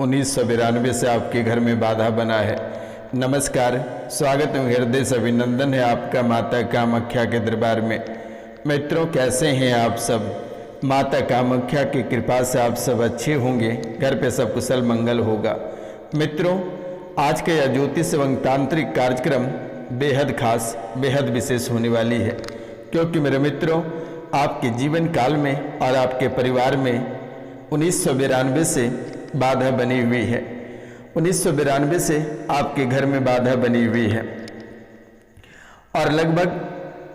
1992 से आपके घर में बाधा बना है। नमस्कार, स्वागत एवं हृदय से अभिनंदन है आपका माता कामाख्या के दरबार में। मित्रों, कैसे हैं आप सब? माता कामाख्या की कृपा से आप सब अच्छे होंगे, घर पे सब कुशल मंगल होगा। मित्रों, आज का यह ज्योतिष एवं तांत्रिक कार्यक्रम बेहद खास, बेहद विशेष होने वाली है, क्योंकि मेरे मित्रों, आपके जीवन काल में और आपके परिवार में 1992 से बाधा बनी हुई है। 1992 से आपके घर में बाधा बनी हुई है और लगभग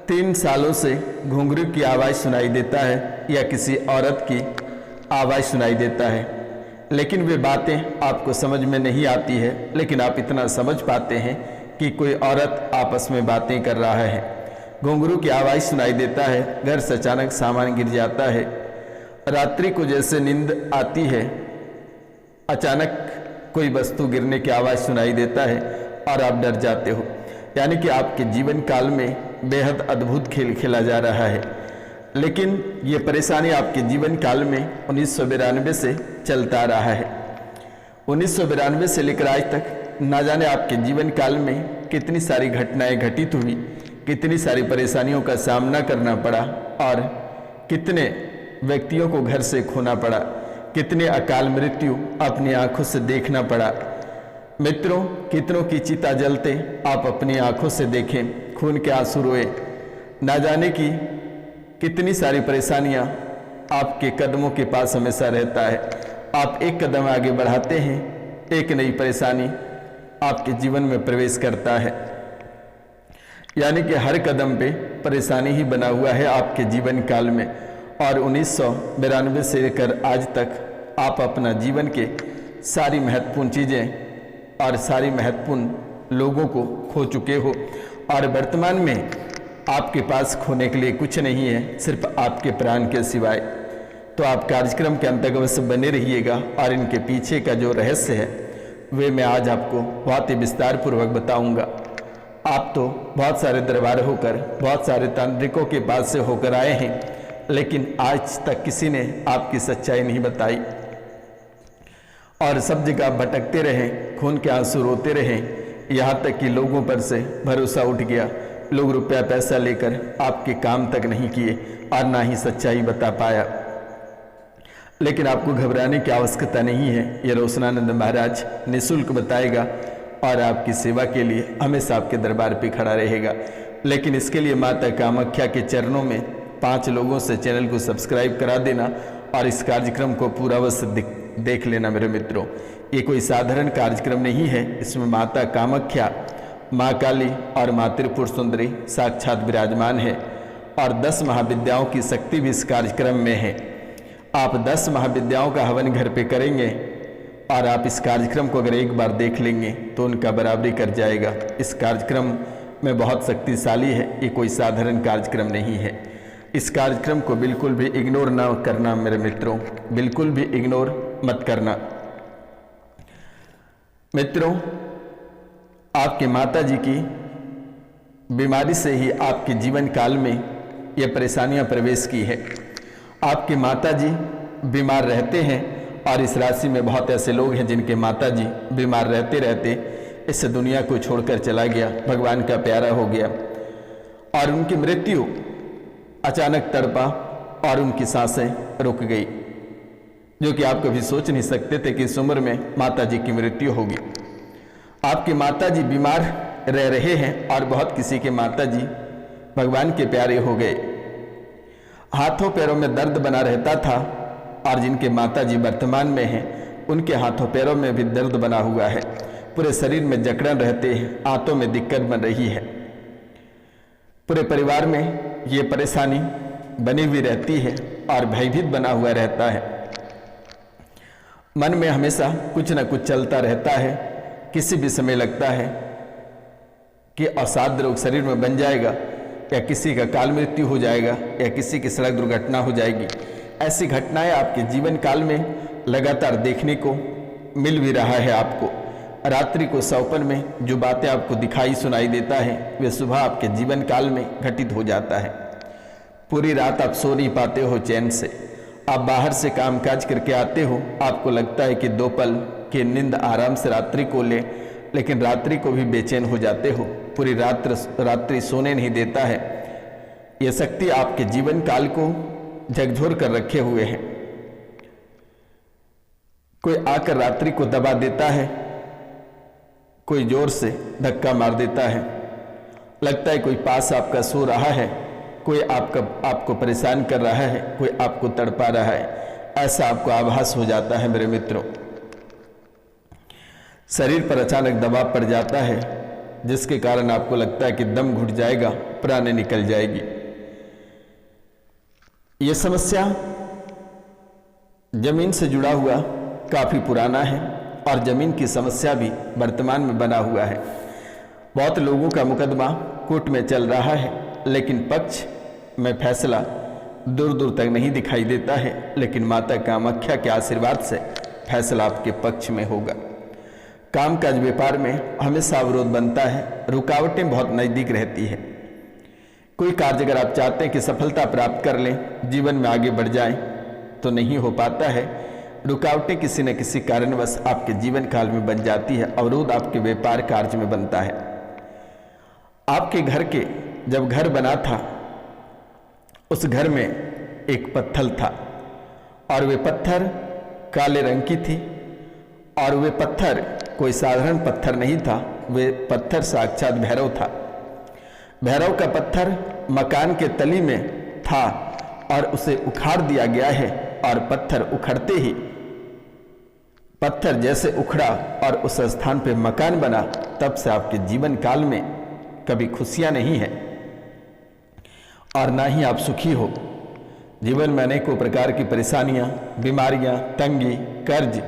3 सालों से घुंघरू की आवाज़ सुनाई देता है या किसी औरत की आवाज़ सुनाई देता है, लेकिन वे बातें आपको समझ में नहीं आती है। लेकिन आप इतना समझ पाते हैं कि कोई औरत आपस में बातें कर रहा है। घुंघरू की आवाज़ सुनाई देता है, घर से अचानक सामान गिर जाता है, रात्रि को जैसे नींद आती है, अचानक कोई वस्तु गिरने की आवाज़ सुनाई देता है और आप डर जाते हो। यानी कि आपके जीवन काल में बेहद अद्भुत खेल खेला जा रहा है। लेकिन ये परेशानी आपके जीवन काल में 1992 से चलता रहा है। 1992 से लेकर आज तक ना जाने आपके जीवन काल में कितनी सारी घटनाएं घटित हुई, कितनी सारी परेशानियों का सामना करना पड़ा और कितने व्यक्तियों को घर से खोना पड़ा, कितने अकाल मृत्यु अपनी आंखों से देखना पड़ा। मित्रों, कितनों की चिता जलते आप अपनी आंखों से देखें, खून के आंसू रोए। ना जाने की कितनी सारी परेशानियां आपके कदमों के पास हमेशा रहता है। आप एक कदम आगे बढ़ाते हैं, एक नई परेशानी आपके जीवन में प्रवेश करता है। यानी कि हर कदम पे परेशानी ही बना हुआ है आपके जीवन काल में। और 1992 से लेकर आज तक आप अपना जीवन के सारी महत्वपूर्ण चीज़ें और सारी महत्वपूर्ण लोगों को खो चुके हो और वर्तमान में आपके पास खोने के लिए कुछ नहीं है, सिर्फ आपके प्राण के सिवाय। तो आप कार्यक्रम के अंत तक अवश्य बने रहिएगा और इनके पीछे का जो रहस्य है वे मैं आज आपको बहुत ही विस्तार पूर्वक बताऊंगा। आप तो बहुत सारे दरबार होकर, बहुत सारे तांत्रिकों के पास से होकर आए हैं, लेकिन आज तक किसी ने आपकी सच्चाई नहीं बताई और सब जगह भटकते रहे, खून के आंसू रोते रहे। यहाँ तक कि लोगों पर से भरोसा उठ गया। लोग रुपया पैसा लेकर आपके काम तक नहीं किए और ना ही सच्चाई बता पाया। लेकिन आपको घबराने की आवश्यकता नहीं है। ये रोशनानंद महाराज निःशुल्क बताएगा और आपकी सेवा के लिए हमेशा आपके दरबार पे खड़ा रहेगा। लेकिन इसके लिए माता कामाख्या के चरणों में 5 लोगों से चैनल को सब्सक्राइब करा देना और इस कार्यक्रम को पूरा अवश्य देख लेना मेरे मित्रों। ये कोई साधारण कार्यक्रम नहीं है। इसमें माता कामाख्या, माँ काली और माँ त्रिपुर सुंदरी साक्षात विराजमान है और 10 महाविद्याओं की शक्ति भी इस कार्यक्रम में है। आप 10 महाविद्याओं का हवन घर पे करेंगे और आप इस कार्यक्रम को अगर एक बार देख लेंगे तो उनका बराबरी कर जाएगा। इस कार्यक्रम में बहुत शक्तिशाली है। ये कोई साधारण कार्यक्रम नहीं है। इस कार्यक्रम को बिल्कुल भी इग्नोर ना करना मेरे मित्रों, बिल्कुल भी इग्नोर मत करना। मित्रों, आपके माता जी की बीमारी से ही आपके जीवन काल में ये परेशानियां प्रवेश की है। आपके माता जी बीमार रहते हैं और इस राशि में बहुत ऐसे लोग हैं जिनके माता जी बीमार रहते रहते इस दुनिया को छोड़कर चला गया, भगवान का प्यारा हो गया और उनकी मृत्यु अचानक तड़पा और उनकी सांसें रुक गई, जो कि आप कभी सोच नहीं सकते थे कि इस उम्र में माता जी की मृत्यु होगी। आपके माता जी बीमार रह रहे हैं और बहुत किसी के माता जी भगवान के प्यारे हो गए। हाथों पैरों में दर्द बना रहता था और जिनके माता जी वर्तमान में हैं उनके हाथों पैरों में भी दर्द बना हुआ है। पूरे शरीर में जकड़न रहते हैं, आंतों में दिक्कत बन रही है। पूरे परिवार में ये परेशानी बनी हुई रहती है और भयभीत बना हुआ रहता है। मन में हमेशा कुछ न कुछ चलता रहता है। किसी भी समय लगता है कि असाध्य रोग शरीर में बन जाएगा या किसी का काल मृत्यु हो जाएगा या किसी की सड़क दुर्घटना हो जाएगी। ऐसी घटनाएं आपके जीवन काल में लगातार देखने को मिल भी रहा है। आपको रात्रि को सपन में जो बातें आपको दिखाई सुनाई देता है वे सुबह आपके जीवन काल में घटित हो जाता है। पूरी रात आप सो नहीं पाते हो चैन से। आप बाहर से कामकाज करके आते हो, आपको लगता है कि 2 पल कि नींद आराम से रात्रि को ले, लेकिन रात्रि को भी बेचैन हो जाते हो, पूरी रात्रि सोने नहीं देता है। यह शक्ति आपके जीवन काल को झकझोर कर रखे हुए है। कोई आकर रात्रि को दबा देता है, कोई जोर से धक्का मार देता है, लगता है कोई पास आपका सो रहा है, कोई आपको परेशान कर रहा है, कोई आपको तड़पा रहा है, ऐसा आपको आभास हो जाता है मेरे मित्रों। शरीर पर अचानक दबाव पड़ जाता है, जिसके कारण आपको लगता है कि दम घुट जाएगा, प्राणें निकल जाएगी। यह समस्या जमीन से जुड़ा हुआ काफी पुराना है और जमीन की समस्या भी वर्तमान में बना हुआ है। बहुत लोगों का मुकदमा कोर्ट में चल रहा है, लेकिन पक्ष में फैसला दूर दूर तक नहीं दिखाई देता है, लेकिन माता कामाख्या के आशीर्वाद से फैसला आपके पक्ष में होगा। कामकाज व्यापार में हमेशा अवरोध बनता है, रुकावटें बहुत नज़दीक रहती है। कोई कार्य अगर आप चाहते हैं कि सफलता प्राप्त कर लें, जीवन में आगे बढ़ जाएं, तो नहीं हो पाता है। रुकावटें किसी न किसी कारणवश आपके जीवन काल में बन जाती है, अवरोध आपके व्यापार कार्य में बनता है। आपके घर के जब घर बना था, उस घर में एक पत्थर था और वे पत्थर काले रंग की थी, और वे पत्थर कोई साधारण पत्थर नहीं था, वे पत्थर साक्षात भैरव था। भैरव का पत्थर मकान के तली में था और उसे उखाड़ दिया गया है, और पत्थर उखड़ते ही पत्थर जैसे उखड़ा और उस स्थान पे मकान बना, तब से आपके जीवन काल में कभी खुशियां नहीं है और ना ही आप सुखी हो। जीवन में अनेकों प्रकार की परेशानियां, बीमारियां, तंगी, कर्ज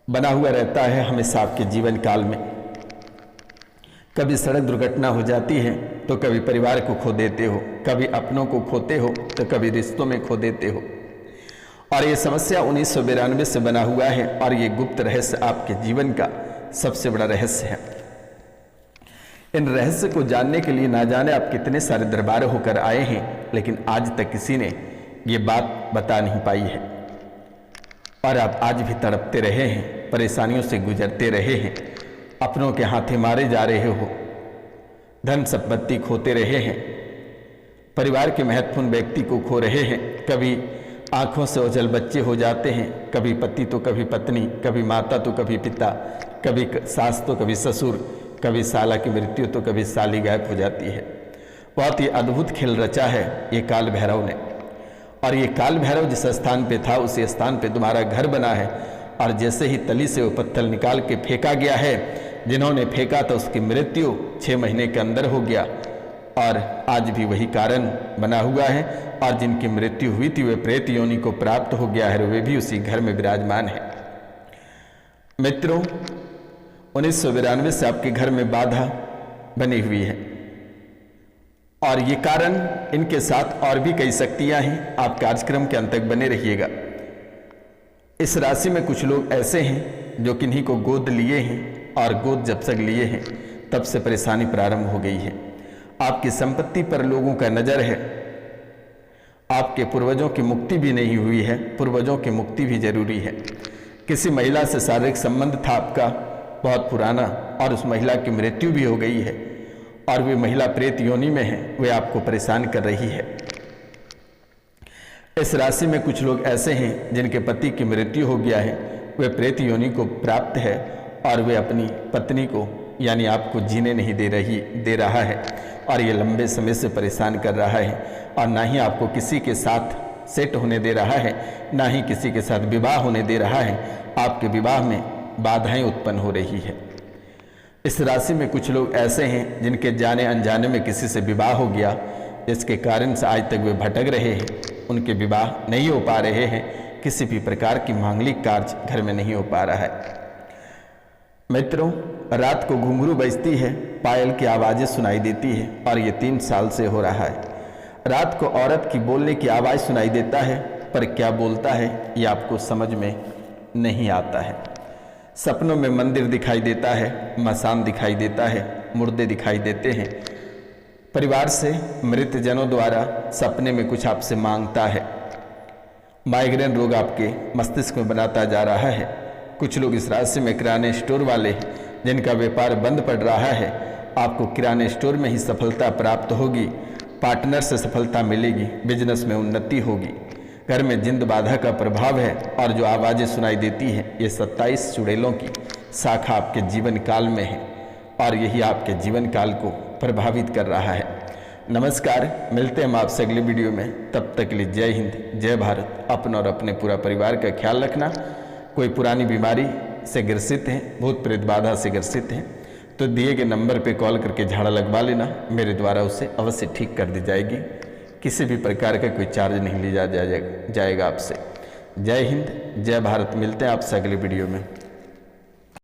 बना हुआ रहता है हमेशा आपके जीवन काल में। कभी सड़क दुर्घटना हो जाती है तो कभी परिवार को खो देते हो, कभी अपनों को खोते हो तो कभी रिश्तों में खो देते हो। और ये समस्या 1992 से बना हुआ है, और ये गुप्त रहस्य आपके जीवन का सबसे बड़ा रहस्य है। इन रहस्य को जानने के लिए ना जाने आप कितने सारे दरबार होकर आए हैं, लेकिन आज तक किसी ने ये बात बता नहीं पाई है, और आप आज भी तड़पते रहे हैं, परेशानियों से गुजरते रहे हैं, अपनों के हाथे मारे जा रहे हो, धन संपत्ति खोते रहे हैं, परिवार के महत्वपूर्ण व्यक्ति को खो रहे हैं। कभी आंखों से ओझल बच्चे हो जाते हैं, कभी पति तो कभी पत्नी, कभी माता तो कभी पिता, कभी सास तो कभी ससुर, कभी साला की मृत्यु तो कभी साली गायब हो जाती है। बहुत ही अद्भुत खेल रचा है ये काल भैरव ने, और ये काल भैरव जिस स्थान पे था उसी स्थान पे तुम्हारा घर बना है। और जैसे ही तली से वो पत्थर निकाल के फेंका गया है, जिन्होंने फेंका तो उसकी मृत्यु 6 महीने के अंदर हो गया, और आज भी वही कारण बना हुआ है। और जिनकी मृत्यु हुई थी वे प्रेत योनि को प्राप्त हो गया है, वे भी उसी घर में विराजमान है। मित्रों, 1992 से आपके घर में बाधा बनी हुई है, और ये कारण इनके साथ और भी कई शक्तियां हैं। आप कार्यक्रम के अंत तक बने रहिएगा। इस राशि में कुछ लोग ऐसे हैं जो किन्हीं को गोद लिए हैं, और गोद जब तक लिए हैं तब से परेशानी प्रारंभ हो गई है। आपकी संपत्ति पर लोगों का नजर है, आपके पूर्वजों की मुक्ति भी नहीं हुई है, पूर्वजों की मुक्ति भी जरूरी है। किसी महिला से शारीरिक संबंध था आपका बहुत पुराना, और उस महिला की मृत्यु भी हो गई है, और वे महिला प्रेत योनि में है, वे आपको परेशान कर रही है। इस राशि में कुछ लोग ऐसे हैं जिनके पति की मृत्यु हो गया है, वे प्रेत योनि को प्राप्त है, और वे अपनी पत्नी को यानी आपको जीने नहीं दे रहा है, और ये लंबे समय से परेशान कर रहा है, और ना ही आपको किसी के साथ सेट होने दे रहा है, ना ही किसी के साथ विवाह होने दे रहा है। आपके विवाह में बाधाएं उत्पन्न हो रही है। इस राशि में कुछ लोग ऐसे हैं जिनके जाने अनजाने में किसी से विवाह हो गया, जिसके कारण से आज तक वे भटक रहे हैं, उनके विवाह नहीं हो पा रहे हैं, किसी भी प्रकार की मांगलिक कार्य घर में नहीं हो पा रहा है। मित्रों, रात को घुंघरू बजती है, पायल की आवाज़ें सुनाई देती है, और ये 3 साल से हो रहा है। रात को औरत की बोलने की आवाज़ सुनाई देता है, पर क्या बोलता है ये आपको समझ में नहीं आता है। सपनों में मंदिर दिखाई देता है, मसान दिखाई देता है, मुर्दे दिखाई देते हैं। परिवार से मृत जनों द्वारा सपने में कुछ आपसे मांगता है। माइग्रेन रोग आपके मस्तिष्क में बनाता जा रहा है। कुछ लोग इस राशि में किराने स्टोर वाले हैं जिनका व्यापार बंद पड़ रहा है, आपको किराने स्टोर में ही सफलता प्राप्त होगी। पार्टनर से सफलता मिलेगी, बिजनेस में उन्नति होगी। घर में जिंद बाधा का प्रभाव है और जो आवाज़ें सुनाई देती हैं ये 27 चुड़ैलों की शाखा आपके जीवन काल में है और यही आपके जीवन काल को प्रभावित कर रहा है। नमस्कार, मिलते हैं हम आपसे अगले वीडियो में। तब तक के लिए जय हिंद, जय भारत। अपना और अपने पूरा परिवार का ख्याल रखना। कोई पुरानी बीमारी से ग्रसित हैं, भूत प्रेत बाधा से ग्रसित हैं तो दिए गए नंबर पे कॉल करके झाड़ा लगवा लेना, मेरे द्वारा उसे अवश्य ठीक कर दी जाएगी। किसी भी प्रकार का कोई चार्ज नहीं लिया जाएगा आपसे। जय हिंद, जय भारत। मिलते हैं आपसे अगले वीडियो में।